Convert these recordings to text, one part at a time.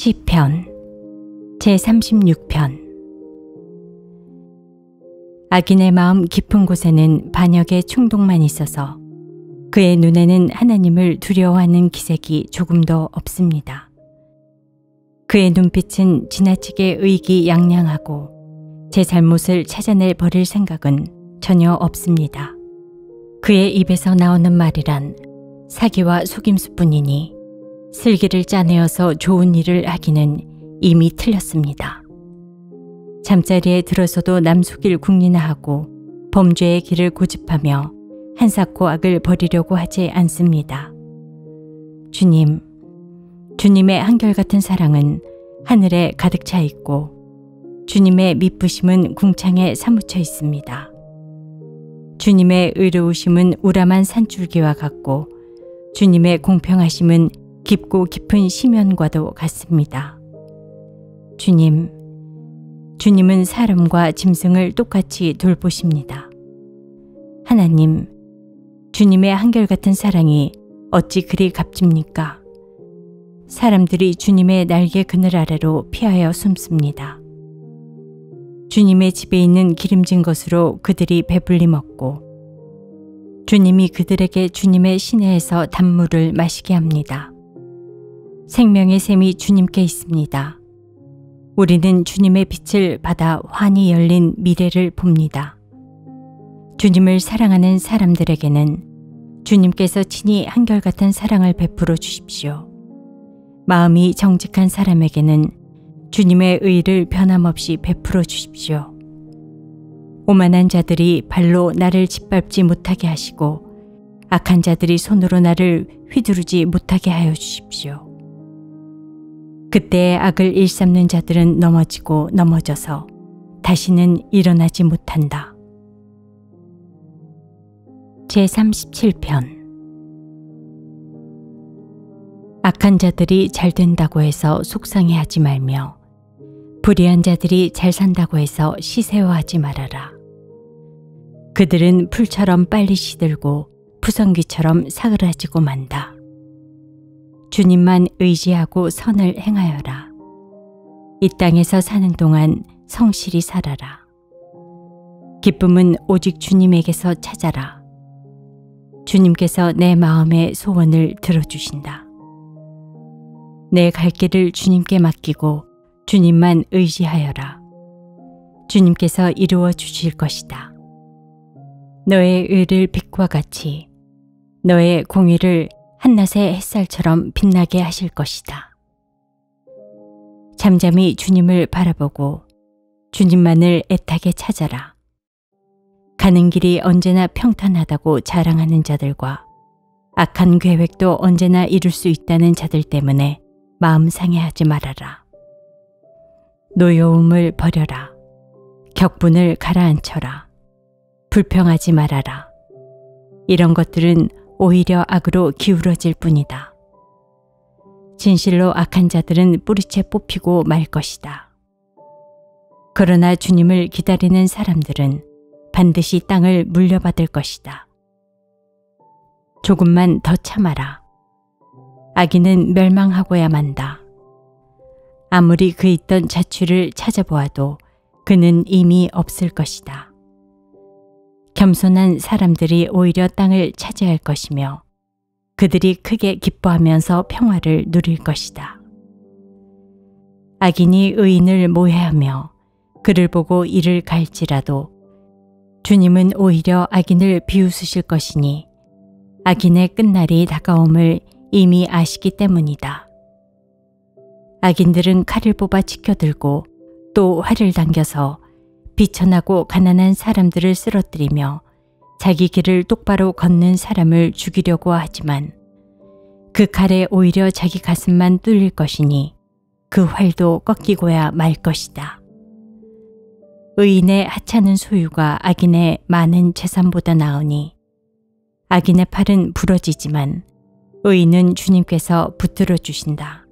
시편 제36편. 악인의 마음 깊은 곳에는 반역의 충동만 있어서 그의 눈에는 하나님을 두려워하는 기색이 조금도 없습니다. 그의 눈빛은 지나치게 의기양양하고 제 잘못을 찾아낼 버릴 생각은 전혀 없습니다. 그의 입에서 나오는 말이란 사기와 속임수뿐이니 슬기를 짜내어서 좋은 일을 하기는 이미 틀렸습니다. 잠자리에 들어서도 남 속일 궁리나 하고 범죄의 길을 고집하며 한사코 악을 버리려고 하지 않습니다. 주님의 한결같은 사랑은 하늘에 가득 차 있고 주님의 미쁘심은 궁창에 사무쳐 있습니다. 주님의 의로우심은 우람한 산줄기와 같고 주님의 공평하심은 깊고 깊은 심연과도 같습니다. 주님은 사람과 짐승을 똑같이 돌보십니다. 하나님, 주님의 한결같은 사랑이 어찌 그리 값집니까? 사람들이 주님의 날개 그늘 아래로 피하여 숨습니다. 주님의 집에 있는 기름진 것으로 그들이 배불리 먹고 주님이 그들에게 주님의 시내에서 단물을 마시게 합니다. 생명의 샘이 주님께 있습니다. 우리는 주님의 빛을 받아 환히 열린 미래를 봅니다. 주님을 사랑하는 사람들에게는 주님께서 친히 한결같은 사랑을 베풀어 주십시오. 마음이 정직한 사람에게는 주님의 의를 변함없이 베풀어 주십시오. 오만한 자들이 발로 나를 짓밟지 못하게 하시고 악한 자들이 손으로 나를 휘두르지 못하게 하여 주십시오. 그때 악을 일삼는 자들은 넘어지고 넘어져서 다시는 일어나지 못한다. 제37편. 악한 자들이 잘 된다고 해서 속상해하지 말며 불의한 자들이 잘 산다고 해서 시새워하지 말아라. 그들은 풀처럼 빨리 시들고 푸성귀처럼 사그라지고 만다. 주님만 의지하고 선을 행하여라. 이 땅에서 사는 동안 성실히 살아라. 기쁨은 오직 주님에게서 찾아라. 주님께서 내 마음의 소원을 들어주신다. 내 갈 길을 주님께 맡기고 주님만 의지하여라. 주님께서 이루어 주실 것이다. 너의 의를 빛과 같이 너의 공의를 한낮의 햇살처럼 빛나게 하실 것이다. 잠잠히 주님을 바라보고 주님만을 애타게 찾아라. 가는 길이 언제나 평탄하다고 자랑하는 자들과 악한 계획도 언제나 이룰 수 있다는 자들 때문에 마음 상해하지 말아라. 노여움을 버려라. 격분을 가라앉혀라. 불평하지 말아라. 이런 것들은 오히려 악으로 기울어질 뿐이다. 진실로 악한 자들은 뿌리채 뽑히고 말 것이다. 그러나 주님을 기다리는 사람들은 반드시 땅을 물려받을 것이다. 조금만 더 참아라. 악인은 멸망하고야 만다. 아무리 그 있던 자취를 찾아보아도 그는 이미 없을 것이다. 겸손한 사람들이 오히려 땅을 차지할 것이며 그들이 크게 기뻐하면서 평화를 누릴 것이다. 악인이 의인을 모해하며 그를 보고 이를 갈지라도 주님은 오히려 악인을 비웃으실 것이니 악인의 끝날이 다가옴을 이미 아시기 때문이다. 악인들은 칼을 뽑아 치켜들고 또 활을 당겨서 비천하고 가난한 사람들을 쓰러뜨리며 자기 길을 똑바로 걷는 사람을 죽이려고 하지만 그 칼에 오히려 자기 가슴만 뚫릴 것이니 그 활도 꺾이고야 말 것이다. 의인의 하찮은 소유가 악인의 많은 재산보다 나으니 악인의 팔은 부러지지만 의인은 주님께서 붙들어 주신다.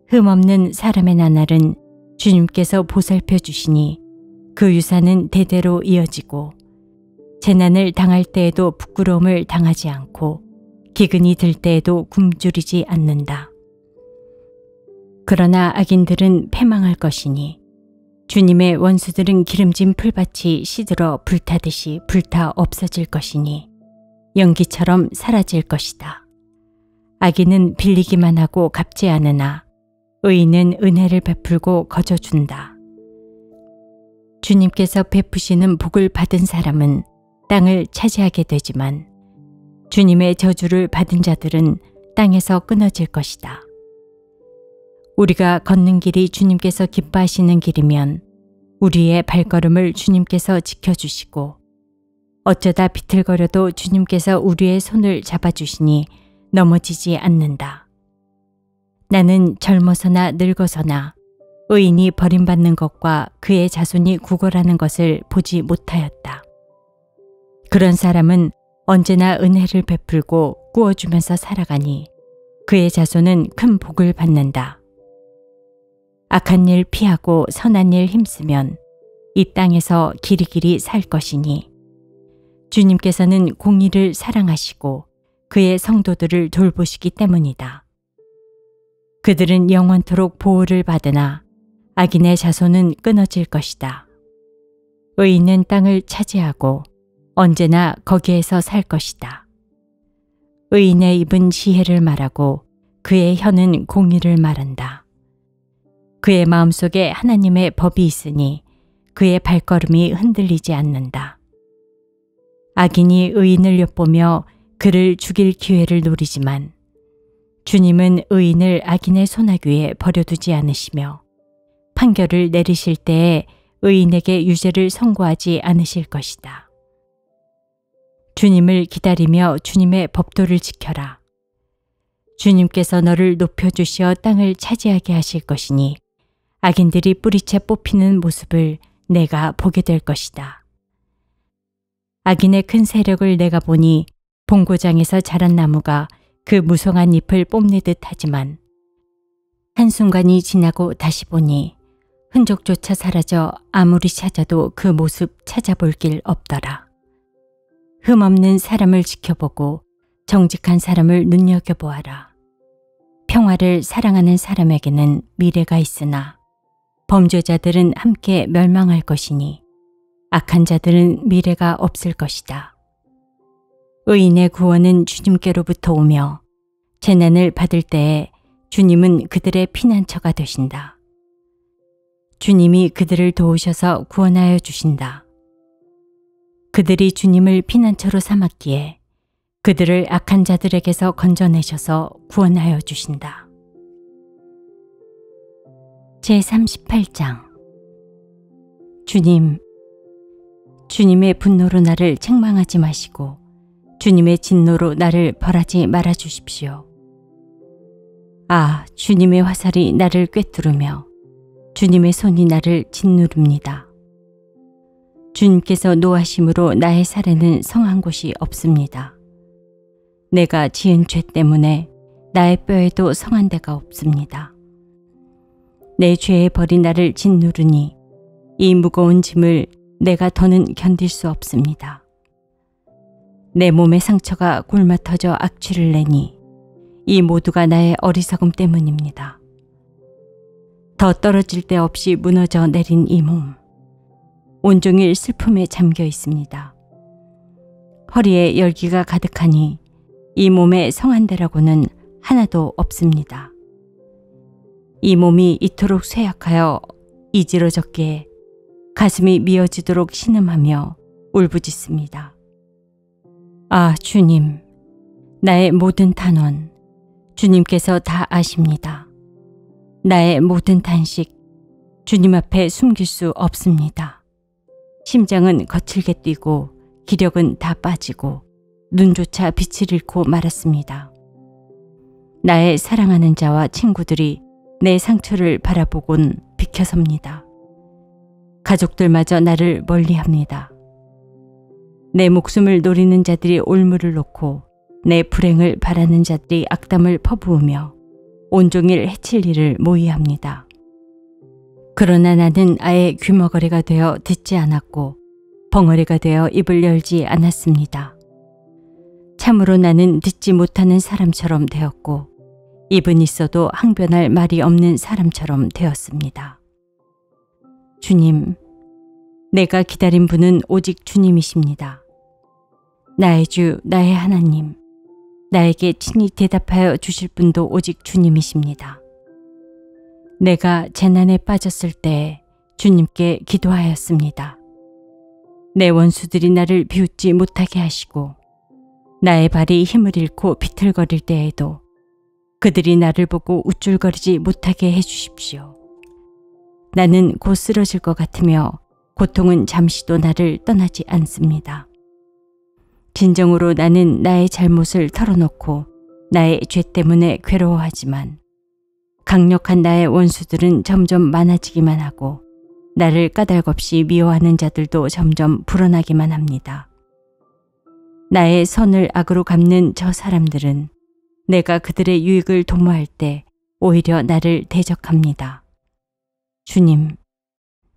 흠없는 사람의 나날은 주님께서 보살펴 주시니 그 유산은 대대로 이어지고 재난을 당할 때에도 부끄러움을 당하지 않고 기근이 들 때에도 굶주리지 않는다. 그러나 악인들은 패망할 것이니 주님의 원수들은 기름진 풀밭이 시들어 불타듯이 불타 없어질 것이니 연기처럼 사라질 것이다. 악인은 빌리기만 하고 갚지 않으나 의인은 은혜를 베풀고 거저준다. 주님께서 베푸시는 복을 받은 사람은 땅을 차지하게 되지만 주님의 저주를 받은 자들은 땅에서 끊어질 것이다. 우리가 걷는 길이 주님께서 기뻐하시는 길이면 우리의 발걸음을 주님께서 지켜주시고 어쩌다 비틀거려도 주님께서 우리의 손을 잡아주시니 넘어지지 않는다. 나는 젊어서나 늙어서나 의인이 버림받는 것과 그의 자손이 구걸하는 것을 보지 못하였다. 그런 사람은 언제나 은혜를 베풀고 꾸어주면서 살아가니 그의 자손은 큰 복을 받는다. 악한 일 피하고 선한 일 힘쓰면 이 땅에서 길이길이 살 것이니 주님께서는 공의를 사랑하시고 그의 성도들을 돌보시기 때문이다. 그들은 영원토록 보호를 받으나 악인의 자손은 끊어질 것이다. 의인은 땅을 차지하고 언제나 거기에서 살 것이다. 의인의 입은 지혜를 말하고 그의 혀는 공의를 말한다. 그의 마음속에 하나님의 법이 있으니 그의 발걸음이 흔들리지 않는다. 악인이 의인을 엿보며 그를 죽일 기회를 노리지만 주님은 의인을 악인의 소나귀에 버려두지 않으시며 판결을 내리실 때에 의인에게 유죄를 선고하지 않으실 것이다. 주님을 기다리며 주님의 법도를 지켜라. 주님께서 너를 높여주시어 땅을 차지하게 하실 것이니 악인들이 뿌리채 뽑히는 모습을 내가 보게 될 것이다. 악인의 큰 세력을 내가 보니 본고장에서 자란 나무가 그 무성한 잎을 뽐내듯 하지만 한순간이 지나고 다시 보니 흔적조차 사라져 아무리 찾아도 그 모습 찾아볼 길 없더라. 흠없는 사람을 지켜보고 정직한 사람을 눈여겨보아라. 평화를 사랑하는 사람에게는 미래가 있으나 범죄자들은 함께 멸망할 것이니 악한 자들은 미래가 없을 것이다. 의인의 구원은 주님께로부터 오며 재난을 받을 때에 주님은 그들의 피난처가 되신다. 주님이 그들을 도우셔서 구원하여 주신다. 그들이 주님을 피난처로 삼았기에 그들을 악한 자들에게서 건져내셔서 구원하여 주신다. 제38장 주님의 분노로 나를 책망하지 마시고 주님의 진노로 나를 벌하지 말아 주십시오. 아, 주님의 화살이 나를 꿰뚫으며 주님의 손이 나를 짓누릅니다. 주님께서 노하심으로 나의 살에는 성한 곳이 없습니다. 내가 지은 죄 때문에 나의 뼈에도 성한 데가 없습니다. 내 죄의 벌이 나를 짓누르니 이 무거운 짐을 내가 더는 견딜 수 없습니다. 내 몸의 상처가 굶어 터져 악취를 내니 이 모두가 나의 어리석음 때문입니다. 더 떨어질 데 없이 무너져 내린 이 몸, 온종일 슬픔에 잠겨 있습니다. 허리에 열기가 가득하니 이 몸에 성한 데라고는 하나도 없습니다. 이 몸이 이토록 쇠약하여 이지러졌기에 가슴이 미어지도록 신음하며 울부짖습니다. 아, 주님, 나의 모든 탄원, 주님께서 다 아십니다. 나의 모든 탄식, 주님 앞에 숨길 수 없습니다. 심장은 거칠게 뛰고 기력은 다 빠지고 눈조차 빛을 잃고 말았습니다. 나의 사랑하는 자와 친구들이 내 상처를 바라보곤 비켜섭니다. 가족들마저 나를 멀리합니다. 내 목숨을 노리는 자들이 올무를 놓고 내 불행을 바라는 자들이 악담을 퍼부으며 온종일 해칠 일을 모의합니다. 그러나 나는 아예 귀머거리가 되어 듣지 않았고 벙어리가 되어 입을 열지 않았습니다. 참으로 나는 듣지 못하는 사람처럼 되었고 입은 있어도 항변할 말이 없는 사람처럼 되었습니다. 주님, 내가 기다린 분은 오직 주님이십니다. 나의 주, 나의 하나님, 나에게 친히 대답하여 주실 분도 오직 주님이십니다. 내가 재난에 빠졌을 때 주님께 기도하였습니다. 내 원수들이 나를 비웃지 못하게 하시고 나의 발이 힘을 잃고 비틀거릴 때에도 그들이 나를 보고 우쭐거리지 못하게 해주십시오. 나는 곧 쓰러질 것 같으며 고통은 잠시도 나를 떠나지 않습니다. 진정으로 나는 나의 잘못을 털어놓고 나의 죄 때문에 괴로워하지만 강력한 나의 원수들은 점점 많아지기만 하고 나를 까닭없이 미워하는 자들도 점점 불어나기만 합니다. 나의 선을 악으로 갚는 저 사람들은 내가 그들의 유익을 도모할 때 오히려 나를 대적합니다. 주님,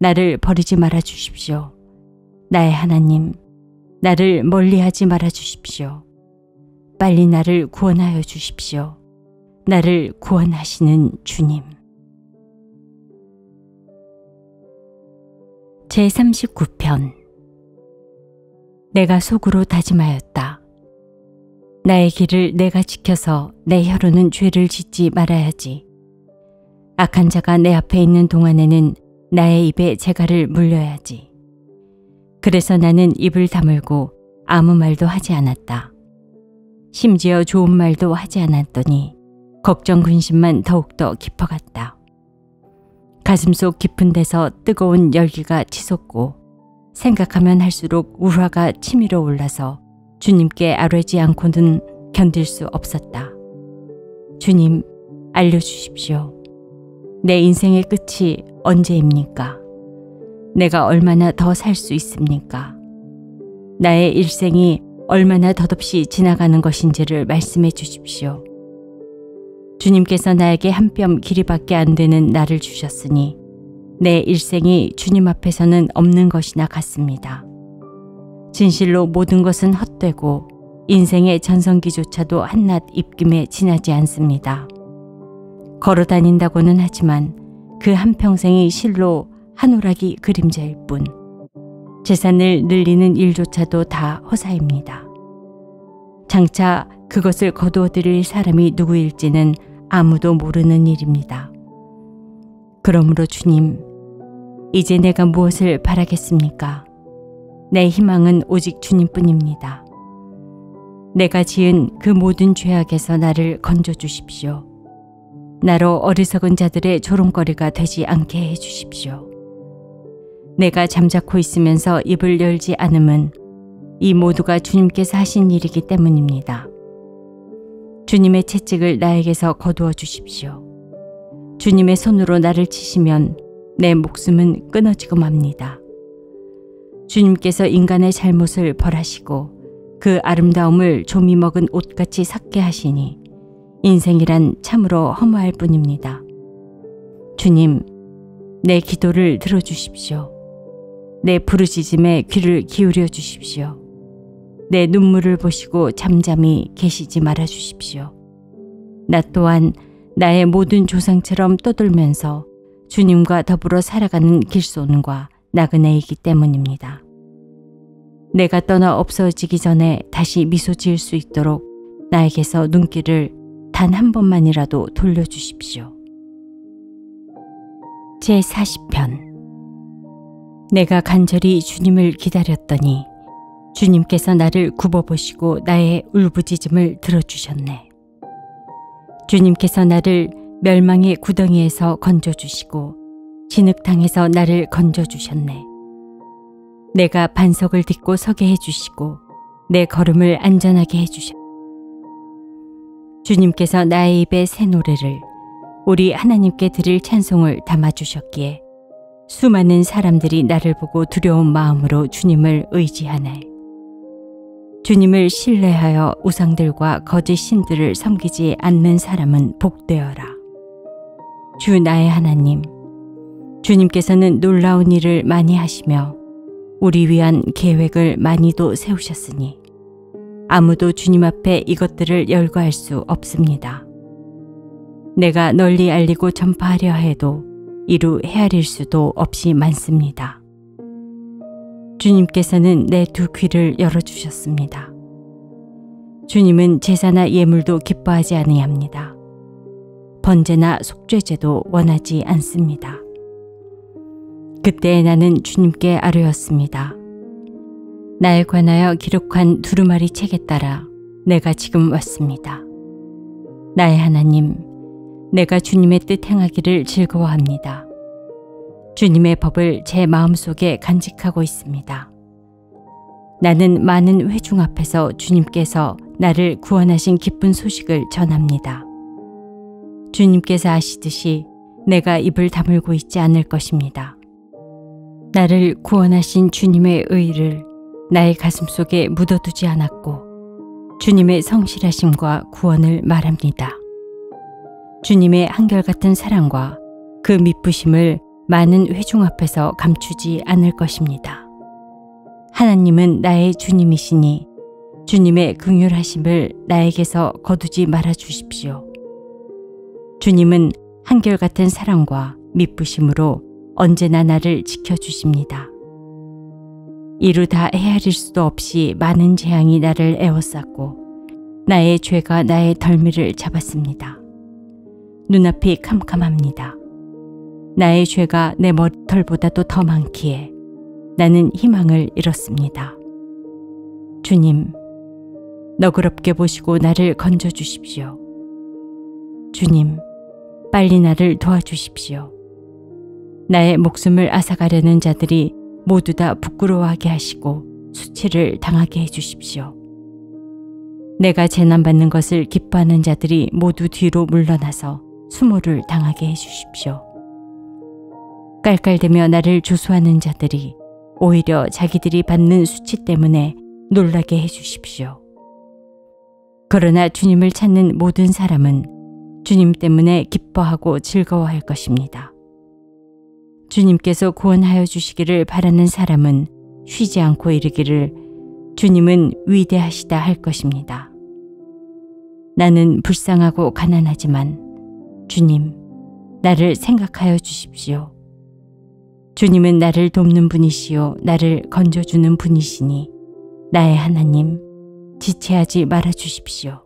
나를 버리지 말아 주십시오. 나의 하나님, 나를 멀리하지 말아 주십시오. 빨리 나를 구원하여 주십시오. 나를 구원하시는 주님. 제39편. 내가 속으로 다짐하였다. 나의 길을 내가 지켜서 내 혀로는 죄를 짓지 말아야지. 악한 자가 내 앞에 있는 동안에는 나의 입에 재갈을 물려야지. 그래서 나는 입을 다물고 아무 말도 하지 않았다. 심지어 좋은 말도 하지 않았더니 걱정 근심만 더욱더 깊어갔다. 가슴속 깊은 데서 뜨거운 열기가 치솟고 생각하면 할수록 울화가 치밀어 올라서 주님께 아뢰지 않고는 견딜 수 없었다. 주님, 알려주십시오. 내 인생의 끝이 언제입니까? 내가 얼마나 더 살 수 있습니까? 나의 일생이 얼마나 덧없이 지나가는 것인지를 말씀해 주십시오. 주님께서 나에게 한 뼘 길이밖에 안 되는 나를 주셨으니 내 일생이 주님 앞에서는 없는 것이나 같습니다. 진실로 모든 것은 헛되고 인생의 전성기조차도 한낱 입김에 지나지 않습니다. 걸어 다닌다고는 하지만 그 한평생이 실로 한 오락이 그림자일 뿐 재산을 늘리는 일조차도 다 허사입니다. 장차 그것을 거두어들일 사람이 누구일지는 아무도 모르는 일입니다. 그러므로 주님, 이제 내가 무엇을 바라겠습니까? 내 희망은 오직 주님뿐입니다. 내가 지은 그 모든 죄악에서 나를 건져 주십시오. 나로 어리석은 자들의 조롱거리가 되지 않게 해 주십시오. 내가 잠자코 있으면서 입을 열지 않음은 이 모두가 주님께서 하신 일이기 때문입니다. 주님의 채찍을 나에게서 거두어 주십시오. 주님의 손으로 나를 치시면 내 목숨은 끊어지고 맙니다. 주님께서 인간의 잘못을 벌하시고 그 아름다움을 좀이 먹은 옷같이 삭게 하시니 인생이란 참으로 허무할 뿐입니다. 주님, 내 기도를 들어주십시오. 내 부르짖음에 귀를 기울여 주십시오. 내 눈물을 보시고 잠잠히 계시지 말아 주십시오. 나 또한 나의 모든 조상처럼 떠돌면서 주님과 더불어 살아가는 길손과 나그네이기 때문입니다. 내가 떠나 없어지기 전에 다시 미소 지을 수 있도록 나에게서 눈길을 단 한 번만이라도 돌려주십시오. 제40편. 내가 간절히 주님을 기다렸더니 주님께서 나를 굽어보시고 나의 울부짖음을 들어주셨네. 주님께서 나를 멸망의 구덩이에서 건져주시고 진흙탕에서 나를 건져주셨네. 내가 반석을 딛고 서게 해주시고 내 걸음을 안전하게 해주셨네. 주님께서 나의 입에 새 노래를 우리 하나님께 드릴 찬송을 담아주셨기에 수많은 사람들이 나를 보고 두려운 마음으로 주님을 의지하네. 주님을 신뢰하여 우상들과 거짓 신들을 섬기지 않는 사람은 복되어라. 주 나의 하나님, 주님께서는 놀라운 일을 많이 하시며 우리 위한 계획을 많이도 세우셨으니 아무도 주님 앞에 이것들을 열거할 수 없습니다. 내가 널리 알리고 전파하려 해도 이루 헤아릴 수도 없이 많습니다. 주님께서는 내 두 귀를 열어주셨습니다. 주님은 제사나 예물도 기뻐하지 아니합니다. 번제나 속죄제도 원하지 않습니다. 그때 나는 주님께 아뢰었습니다. 나에 관하여 기록한 두루마리 책에 따라 내가 지금 왔습니다. 나의 하나님, 내가 주님의 뜻 행하기를 즐거워합니다. 주님의 법을 제 마음속에 간직하고 있습니다. 나는 많은 회중 앞에서 주님께서 나를 구원하신 기쁜 소식을 전합니다. 주님께서 아시듯이 내가 입을 다물고 있지 않을 것입니다. 나를 구원하신 주님의 의를 나의 가슴속에 묻어두지 않았고 주님의 성실하심과 구원을 말합니다. 주님의 한결같은 사랑과 그 미쁘심을 많은 회중 앞에서 감추지 않을 것입니다. 하나님은 나의 주님이시니 주님의 긍휼하심을 나에게서 거두지 말아 주십시오. 주님은 한결같은 사랑과 미쁘심으로 언제나 나를 지켜주십니다. 이루 다 헤아릴 수도 없이 많은 재앙이 나를 에워쌌고 나의 죄가 나의 덜미를 잡았습니다. 눈앞이 캄캄합니다. 나의 죄가 내 머리털보다도 더 많기에 나는 희망을 잃었습니다. 주님, 너그럽게 보시고 나를 건져주십시오. 주님, 빨리 나를 도와주십시오. 나의 목숨을 앗아가려는 자들이 모두 다 부끄러워하게 하시고 수치를 당하게 해주십시오. 내가 재난받는 것을 기뻐하는 자들이 모두 뒤로 물러나서 수모를 당하게 해주십시오. 깔깔대며 나를 조소하는 자들이 오히려 자기들이 받는 수치 때문에 놀라게 해주십시오. 그러나 주님을 찾는 모든 사람은 주님 때문에 기뻐하고 즐거워할 것입니다. 주님께서 구원하여 주시기를 바라는 사람은 쉬지 않고 이르기를 주님은 위대하시다 할 것입니다. 나는 불쌍하고 가난하지만 주님, 나를 생각하여 주십시오. 주님은 나를 돕는 분이시요 나를 건져주는 분이시니 나의 하나님, 지체하지 말아 주십시오.